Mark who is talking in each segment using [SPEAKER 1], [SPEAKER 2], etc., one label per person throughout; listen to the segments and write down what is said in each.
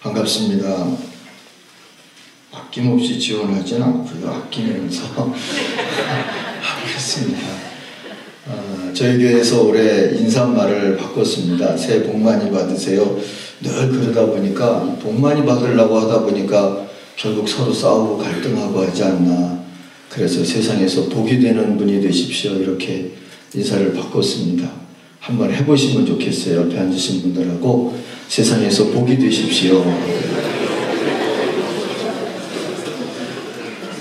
[SPEAKER 1] 반갑습니다. 아낌없이 지원하진 않고요. 아끼면서 하겠습니다. 저희 교회에서 올해 인사말을 바꿨습니다. 새해 복 많이 받으세요. 늘 그러다 보니까 복 많이 받으려고 하다 보니까 결국 서로 싸우고 갈등하고 하지 않나. 그래서 세상에서 복이 되는 분이 되십시오. 이렇게 인사를 바꿨습니다. 한번 해보시면 좋겠어요. 옆에 앉으신 분들하고 세상에서 복이 되십시오.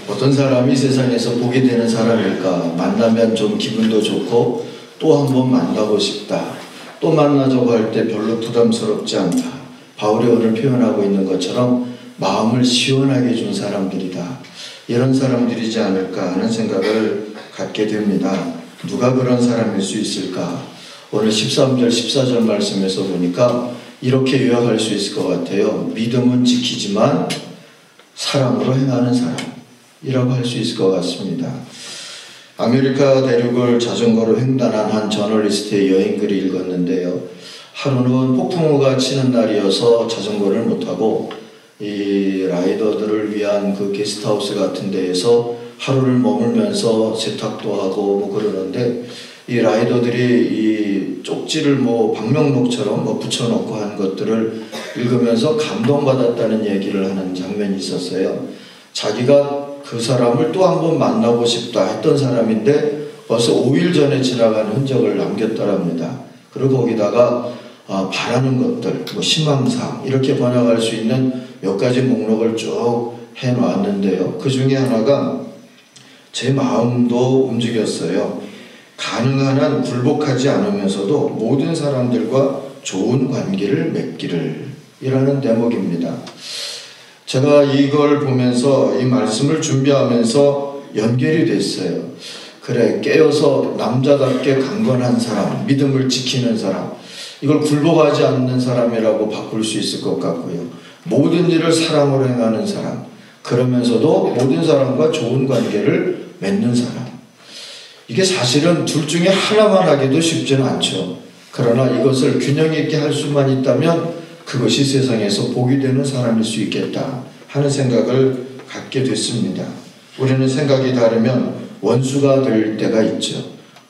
[SPEAKER 1] 어떤 사람이 세상에서 복이 되는 사람일까? 만나면 좀 기분도 좋고 또 한 번 만나고 싶다. 또 만나자고 할 때 별로 부담스럽지 않다. 바울이 오늘 표현하고 있는 것처럼 마음을 시원하게 해준 사람들이다. 이런 사람들이지 않을까 하는 생각을 갖게 됩니다. 누가 그런 사람일 수 있을까? 오늘 13절, 14절 말씀에서 보니까 이렇게 요약할 수 있을 것 같아요. 믿음은 지키지만 사랑으로 행하는 사람이라고 할 수 있을 것 같습니다. 아메리카 대륙을 자전거로 횡단한 한 저널리스트의 여행글을 읽었는데요. 하루는 폭풍우가 치는 날이어서 자전거를 못하고 이 라이더들을 위한 그 게스트하우스 같은 데에서 하루를 머물면서 세탁도 하고 뭐 그러는데 이 라이더들이 이 쪽지를 뭐 방명록처럼 뭐 붙여놓고 한 것들을 읽으면서 감동받았다는 얘기를 하는 장면이 있었어요. 자기가 그 사람을 또 한 번 만나고 싶다 했던 사람인데 벌써 5일 전에 지나간 흔적을 남겼더랍니다. 그리고 거기다가 바라는 것들, 뭐 희망사항 이렇게 번역할 수 있는 몇 가지 목록을 쭉 해놓았는데요. 그 중에 하나가 제 마음도 움직였어요. 가능한 한 굴복하지 않으면서도 모든 사람들과 좋은 관계를 맺기를 이라는 대목입니다. 제가 이걸 보면서 이 말씀을 준비하면서 연결이 됐어요. 그래, 깨어서 남자답게 강건한 사람, 믿음을 지키는 사람, 이걸 굴복하지 않는 사람이라고 바꿀 수 있을 것 같고요. 모든 일을 사랑으로 행하는 사람, 그러면서도 모든 사람과 좋은 관계를 맺는 사람. 이게 사실은 둘 중에 하나만 하기도 쉽지는 않죠. 그러나 이것을 균형 있게 할 수만 있다면 그것이 세상에서 복이 되는 사람일 수 있겠다 하는 생각을 갖게 됐습니다. 우리는 생각이 다르면 원수가 될 때가 있죠.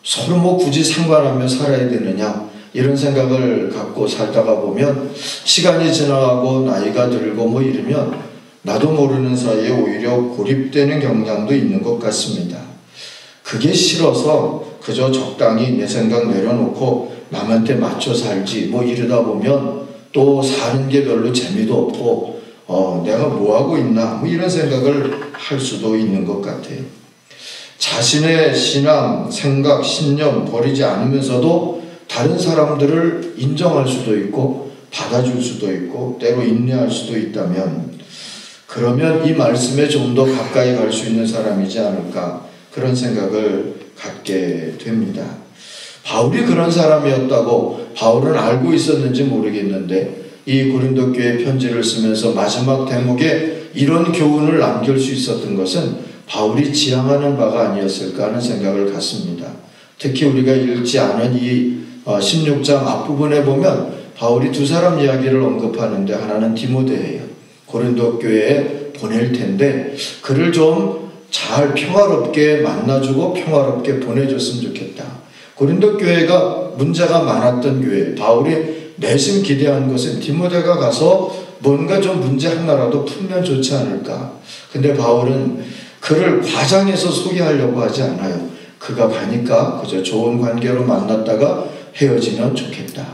[SPEAKER 1] 서로 뭐 굳이 상관하며 살아야 되느냐 이런 생각을 갖고 살다가 보면 시간이 지나가고 나이가 들고 뭐 이러면 나도 모르는 사이에 오히려 고립되는 경향도 있는 것 같습니다. 그게 싫어서 그저 적당히 내 생각 내려놓고 남한테 맞춰 살지 뭐 이러다 보면 또 사는 게 별로 재미도 없고 내가 뭐하고 있나 뭐 이런 생각을 할 수도 있는 것 같아요. 자신의 신앙, 생각, 신념 버리지 않으면서도 다른 사람들을 인정할 수도 있고 받아줄 수도 있고 때로 인내할 수도 있다면 그러면 이 말씀에 좀 더 가까이 갈 수 있는 사람이지 않을까 그런 생각을 갖게 됩니다. 바울이 그런 사람이었다고 바울은 알고 있었는지 모르겠는데 이 고린도 교회 편지를 쓰면서 마지막 대목에 이런 교훈을 남길 수 있었던 것은 바울이 지향하는 바가 아니었을까 하는 생각을 갖습니다. 특히 우리가 읽지 않은 이 16장 앞부분에 보면 바울이 두 사람 이야기를 언급하는데 하나는 디모데예요. 고린도 교회에 보낼 텐데 그를 좀 잘 평화롭게 만나주고 평화롭게 보내줬으면 좋겠다. 고린도 교회가 문제가 많았던 교회, 바울이 내심 기대한 것은 디모데가 가서 뭔가 좀 문제 하나라도 풀면 좋지 않을까. 근데 바울은 그를 과장해서 소개하려고 하지 않아요. 그가 가니까 그저 좋은 관계로 만났다가 헤어지면 좋겠다.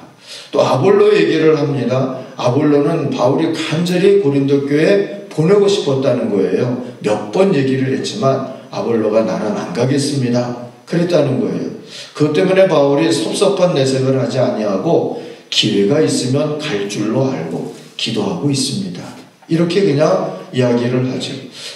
[SPEAKER 1] 또 아볼로 얘기를 합니다. 아볼로는 바울이 간절히 고린도 교회에 보내고 싶었다는 거예요. 몇 번 얘기를 했지만 아볼로가 나는 안 가겠습니다. 그랬다는 거예요. 그것 때문에 바울이 섭섭한 내색을 하지 아니하고 기회가 있으면 갈 줄로 알고 기도하고 있습니다. 이렇게 그냥 이야기를 하죠.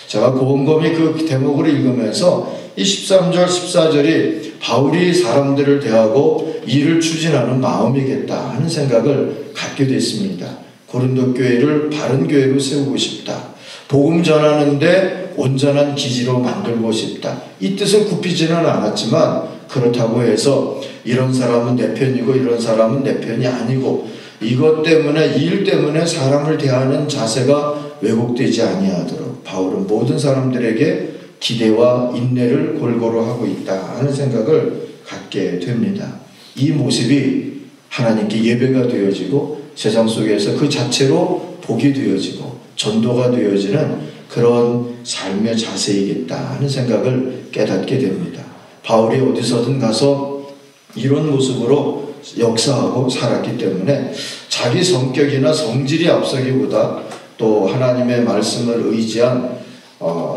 [SPEAKER 1] 제가 곰곰이 그 대목을 읽으면서 이 13절, 14절이 바울이 사람들을 대하고 일을 추진하는 마음이겠다 하는 생각을 갖게 됐습니다. 고린도 교회를 바른 교회로 세우고 싶다. 복음 전하는데 온전한 기지로 만들고 싶다. 이 뜻은 굽히지는 않았지만 그렇다고 해서 이런 사람은 내 편이고 이런 사람은 내 편이 아니고 이것 때문에, 이 일 때문에 사람을 대하는 자세가 왜곡되지 아니하도록 바울은 모든 사람들에게 기대와 인내를 골고루 하고 있다 하는 생각을 갖게 됩니다. 이 모습이 하나님께 예배가 되어지고 세상 속에서 그 자체로 복이 되어지고 전도가 되어지는 그런 삶의 자세이겠다 하는 생각을 깨닫게 됩니다. 바울이 어디서든 가서 이런 모습으로 역사하고 살았기 때문에 자기 성격이나 성질이 앞서기보다 또 하나님의 말씀을 의지한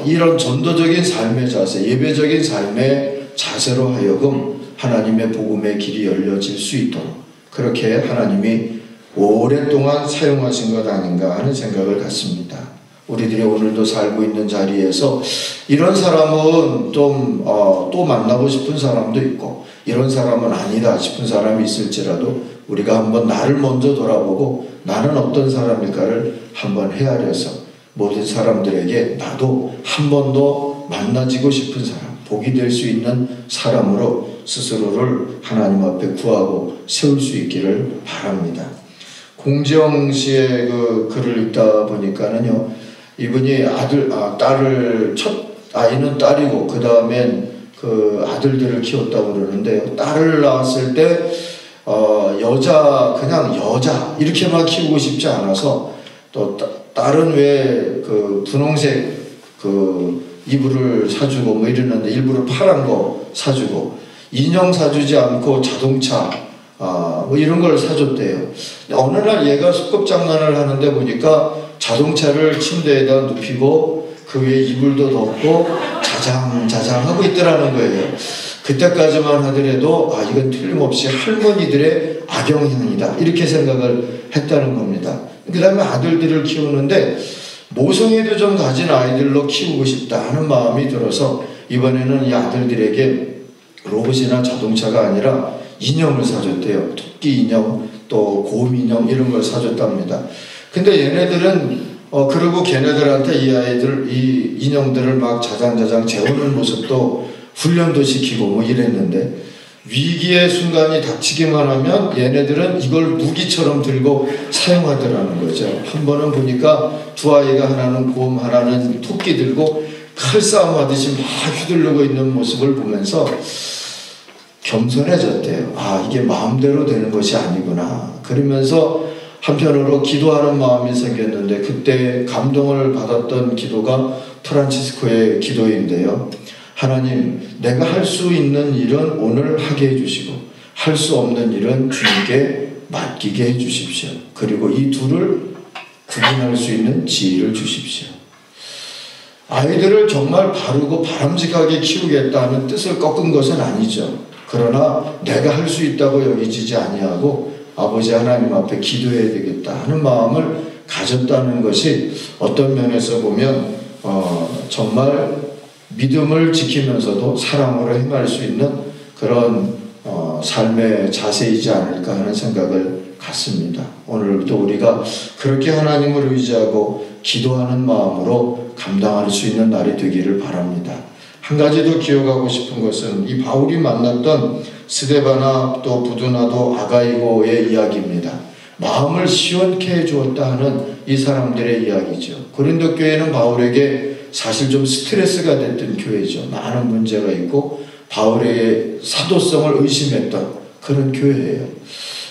[SPEAKER 1] 이런 전도적인 삶의 자세, 예배적인 삶의 자세로 하여금 하나님의 복음의 길이 열려질 수 있도록 그렇게 하나님이 오랫동안 사용하신 것 아닌가 하는 생각을 갖습니다. 우리들이 오늘도 살고 있는 자리에서 이런 사람은 좀 또 만나고 싶은 사람도 있고 이런 사람은 아니다 싶은 사람이 있을지라도 우리가 한번 나를 먼저 돌아보고 나는 어떤 사람일까를 한번 헤아려서 모든 사람들에게 나도 한 번 더 만나지고 싶은 사람, 복이 될 수 있는 사람으로 스스로를 하나님 앞에 구하고 세울 수 있기를 바랍니다. 공지영 씨의 그 글을 읽다 보니까는요, 이분이 딸을, 첫 아이는 딸이고, 그 다음엔 그 아들들을 키웠다고 그러는데요. 딸을 낳았을 때, 그냥 여자, 이렇게만 키우고 싶지 않아서, 또 딸은 왜 그 분홍색 그 이불을 사주고 뭐 이러는데 일부러 파란 거 사주고, 인형 사주지 않고 자동차, 뭐 이런 걸 사줬대요. 어느 날 얘가 소꿉장난을 하는데 보니까 자동차를 침대에다 눕히고 그 위에 이불도 덮고 자장자장 하고 있더라는 거예요. 그때까지만 하더라도 이건 틀림없이 할머니들의 악영향이다 이렇게 생각을 했다는 겁니다. 그 다음에 아들들을 키우는데 모성애도 좀 가진 아이들로 키우고 싶다 하는 마음이 들어서 이번에는 이 아들들에게 로봇이나 자동차가 아니라 인형을 사줬대요. 토끼 인형, 또 곰 인형 이런 걸 사줬답니다. 근데 얘네들은 그리고 걔네들한테 이 인형들을 막 자장자장 재우는 모습도 훈련도 시키고 뭐 이랬는데 위기의 순간이 닥치기만 하면 얘네들은 이걸 무기처럼 들고 사용하더라는 거죠. 한 번은 보니까 두 아이가 하나는 곰 하나는 토끼 들고 칼싸움 하듯이 막 휘두르고 있는 모습을 보면서 겸손해졌대요. 이게 마음대로 되는 것이 아니구나. 그러면서 한편으로 기도하는 마음이 생겼는데 그때 감동을 받았던 기도가 프란치스코의 기도인데요. 하나님, 내가 할 수 있는 일은 오늘 하게 해주시고 할 수 없는 일은 주님께 맡기게 해주십시오. 그리고 이 둘을 구분할 수 있는 지혜를 주십시오. 아이들을 정말 바르고 바람직하게 키우겠다는 뜻을 꺾은 것은 아니죠. 그러나 내가 할 수 있다고 여기지지 아니하고 아버지 하나님 앞에 기도해야 되겠다 하는 마음을 가졌다는 것이 어떤 면에서 보면 정말 믿음을 지키면서도 사랑으로 행할 수 있는 그런 삶의 자세이지 않을까 하는 생각을 갖습니다. 오늘도 우리가 그렇게 하나님을 의지하고 기도하는 마음으로 감당할 수 있는 날이 되기를 바랍니다. 한 가지 더 기억하고 싶은 것은 이 바울이 만났던 스데바나 또 부두나도 아가이고의 이야기입니다. 마음을 시원케 해주었다 하는 이 사람들의 이야기죠. 고린도 교회는 바울에게 사실 좀 스트레스가 됐던 교회죠. 많은 문제가 있고 바울의 사도성을 의심했던 그런 교회예요.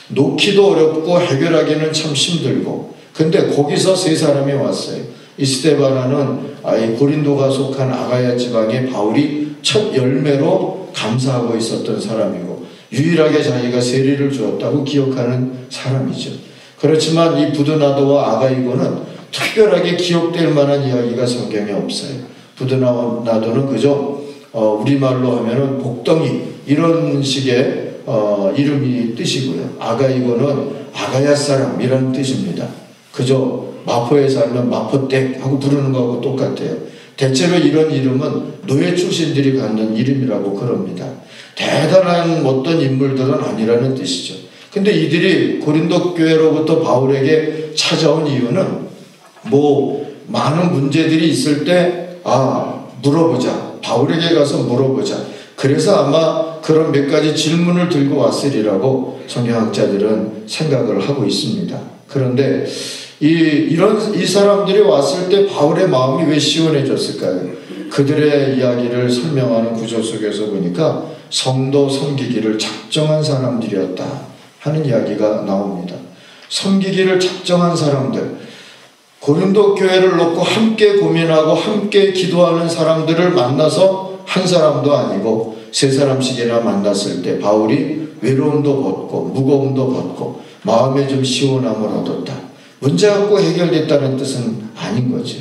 [SPEAKER 1] 놓기도 어렵고 해결하기는 참 힘들고 근데 거기서 세 사람이 왔어요. 이 스데바나는 이 고린도가 속한 아가야 지방에 바울이 첫 열매로 감사하고 있었던 사람이고 유일하게 자기가 세리를 주었다고 기억하는 사람이죠. 그렇지만 이 부두나도와 아가이고는 특별하게 기억될 만한 이야기가 성경에 없어요. 부두나도는 그저 우리말로 하면은 복덩이 이런 식의 이름이 뜻이고요. 아가이고는 아가야 사람이라는 뜻입니다. 그저 마포에 살면 마포댁 하고 부르는 거하고 똑같아요. 대체로 이런 이름은 노예 출신들이 갖는 이름이라고 그럽니다. 대단한 어떤 인물들은 아니라는 뜻이죠. 근데 이들이 고린도 교회로부터 바울에게 찾아온 이유는 많은 문제들이 있을 때 물어보자. 바울에게 가서 물어보자. 그래서 아마 그런 몇 가지 질문을 들고 왔으리라고 성경학자들은 생각을 하고 있습니다. 그런데 이 사람들이 왔을 때 바울의 마음이 왜 시원해졌을까요? 그들의 이야기를 설명하는 구조 속에서 보니까 성도 섬기기를 작정한 사람들이었다 하는 이야기가 나옵니다. 섬기기를 작정한 사람들, 고린도 교회를 놓고 함께 고민하고 함께 기도하는 사람들을 만나서 한 사람도 아니고 세 사람씩이나 만났을 때 바울이 외로움도 벗고 무거움도 벗고 마음에 좀 시원함을 얻었다. 문제가 꼭 해결됐다는 뜻은 아닌 거죠.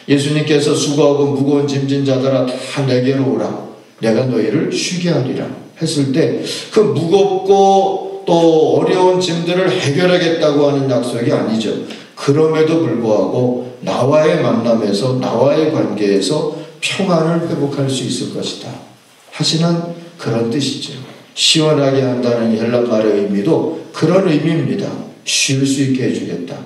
[SPEAKER 1] 예수님께서 수고하고 무거운 짐진 자들아 다 내게로 오라. 내가 너희를 쉬게 하리라 했을 때 그 무겁고 또 어려운 짐들을 해결하겠다고 하는 약속이 아니죠. 그럼에도 불구하고 나와의 만남에서 나와의 관계에서 평안을 회복할 수 있을 것이다 하시는 그런 뜻이죠. 시원하게 한다는 헬라말의 의미도 그런 의미입니다. 쉴 수 있게 해주겠다.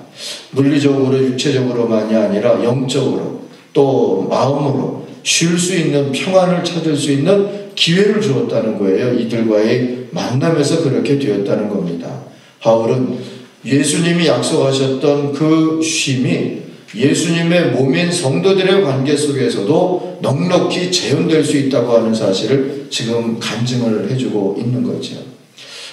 [SPEAKER 1] 물리적으로 육체적으로만이 아니라 영적으로 또 마음으로 쉴 수 있는 평안을 찾을 수 있는 기회를 주었다는 거예요. 이들과의 만남에서 그렇게 되었다는 겁니다. 바울은 예수님이 약속하셨던 그 쉼이 예수님의 몸인 성도들의 관계 속에서도 넉넉히 재현될 수 있다고 하는 사실을 지금 간증을 해주고 있는 거죠.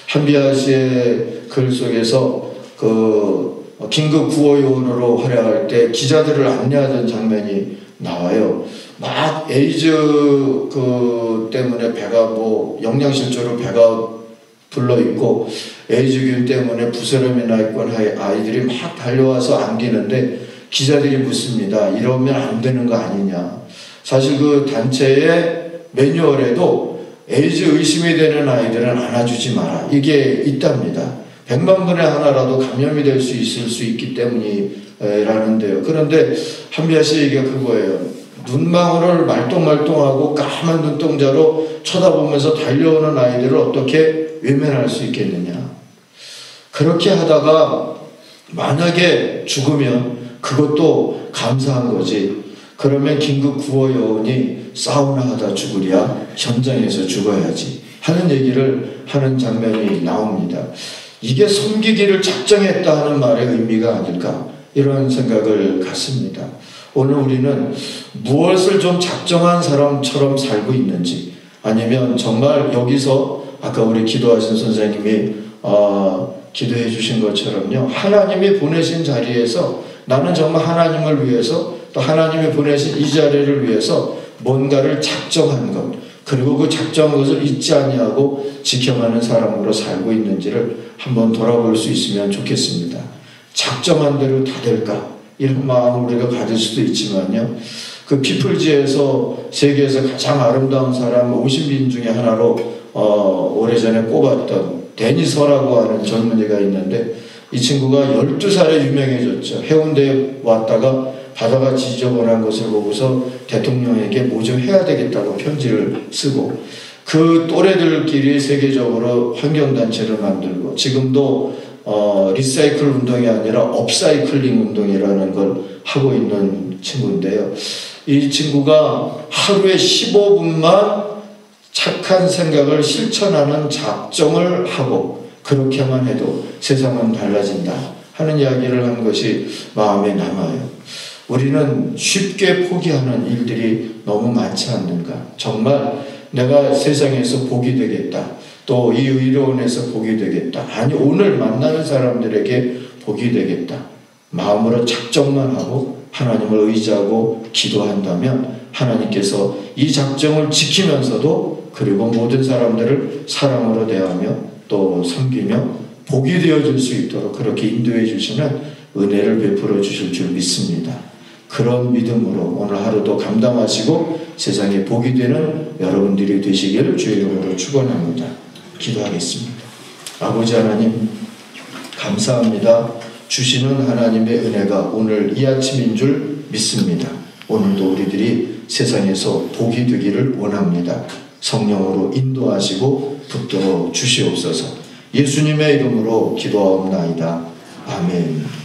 [SPEAKER 1] 한비아 씨의 글 속에서 그 긴급 구호 요원으로 활약할 때 기자들을 안내하던 장면이 나와요. 막 에이즈 때문에 배가 영양실조로 배가 불러있고 에이즈균 때문에 부스럼이 나 있고 아이들이 막 달려와서 안기는데 기자들이 묻습니다. 이러면 안 되는 거 아니냐. 사실 그 단체의 매뉴얼에도 에이즈 의심이 되는 아이들은 안아주지 마라. 이게 있답니다. 100만 분의 하나라도 감염이 될 수 있을 수 있기 때문이라는데요. 그런데 한비아 씨 얘기가 그거예요. 눈망울을 말똥말똥하고 까만 눈동자로 쳐다보면서 달려오는 아이들을 어떻게 외면할 수 있겠느냐. 그렇게 하다가 만약에 죽으면 그것도 감사한 거지. 그러면 긴급 구호 요원이 사우나 하다 죽으랴 현장에서 죽어야지 하는 얘기를 하는 장면이 나옵니다. 이게 섬기기를 작정했다 하는 말의 의미가 아닐까 이런 생각을 갖습니다. 오늘 우리는 무엇을 좀 작정한 사람처럼 살고 있는지 아니면 정말 여기서 아까 우리 기도하신 선생님이 기도해 주신 것처럼요. 하나님이 보내신 자리에서 나는 정말 하나님을 위해서 또 하나님이 보내신 이 자리를 위해서 뭔가를 작정한 것 그리고 그 작정한 것을 잊지 아니하고 지켜가는 사람으로 살고 있는지를 한번 돌아볼 수 있으면 좋겠습니다. 작정한 대로 다 될까? 이런 마음을 우리가 가질 수도 있지만요. 그 피플지에서 세계에서 가장 아름다운 사람 50인 중에 하나로 오래전에 꼽았던 데니서라고 하는 젊은이가 있는데 이 친구가 12살에 유명해졌죠. 해운대에 왔다가 바다가 지저분한 것을 보고서 대통령에게 뭐 좀 해야 되겠다고 편지를 쓰고 그 또래들끼리 세계적으로 환경단체를 만들고 지금도 리사이클 운동이 아니라 업사이클링 운동이라는 걸 하고 있는 친구인데요. 이 친구가 하루에 15분만 착한 생각을 실천하는 작정을 하고 그렇게만 해도 세상은 달라진다 하는 이야기를 한 것이 마음에 남아요. 우리는 쉽게 포기하는 일들이 너무 많지 않는가. 정말 내가 세상에서 복이 되겠다. 또 이 의료원에서 복이 되겠다. 아니 오늘 만나는 사람들에게 복이 되겠다. 마음으로 작정만 하고 하나님을 의지하고 기도한다면 하나님께서 이 작정을 지키면서도 그리고 모든 사람들을 사랑으로 대하며 또 섬기며 복이 되어줄 수 있도록 그렇게 인도해 주시는 은혜를 베풀어 주실 줄 믿습니다. 그런 믿음으로 오늘 하루도 감당하시고 세상에 복이 되는 여러분들이 되시기를 주의 이름으로 축원합니다. 기도하겠습니다. 아버지 하나님 감사합니다. 주시는 하나님의 은혜가 오늘 이 아침인 줄 믿습니다. 오늘도 우리들이 세상에서 복이 되기를 원합니다. 성령으로 인도하시고 붙들어 주시옵소서. 예수님의 이름으로 기도하옵나이다. 아멘.